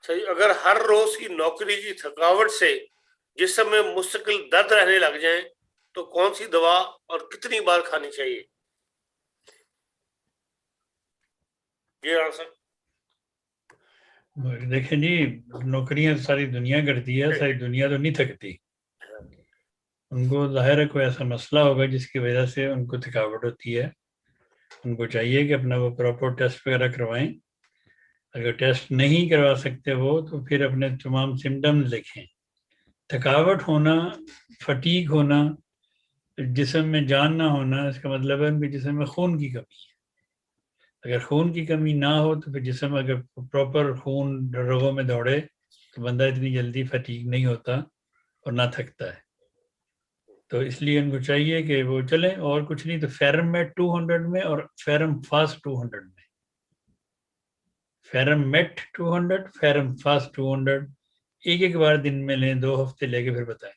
صحیح. اگر ہر روز کی نوکری کی تھکاوٹ سے جسم میں مستقل درد رہنے لگ جائیں تو کون سی دوا اور کتنی بار کھانی چاہیے؟ یہ آنسر. دیکھیں جی، نوکریاں ساری دنیا کرتی ہے، ساری دنیا تو نہیں تھکتی. ان کو ظاہر ہے کوئی ایسا مسئلہ ہوگا جس کی وجہ سے ان کو تھکاوٹ ہوتی ہے. ان کو چاہیے کہ اپنا وہ پراپر ٹیسٹ وغیرہ کروائیں. اگر ٹیسٹ نہیں کروا سکتے وہ تو پھر اپنے تمام سمٹمز لکھیں. تھکاوٹ ہونا، فٹیگ ہونا، جسم میں جان نہ ہونا، اس کا مطلب ہے ان کے جسم میں خون کی کمی ہے. اگر خون کی کمی نہ ہو تو پھر جسم اگر پراپر خون رگوں میں دوڑے تو بندہ اتنی جلدی فٹیگ نہیں ہوتا اور نہ تھکتا ہے. تو اس لیے ان کو چاہیے کہ وہ چلیں، اور کچھ نہیں تو فیرم میٹ 200 میں اور فیرم فاسٹ 200 میں. فیرم میٹ 200، فیرم فاسٹ 200 ایک بار دن میں لیں، 2 ہفتے لے کے پھر بتائیں.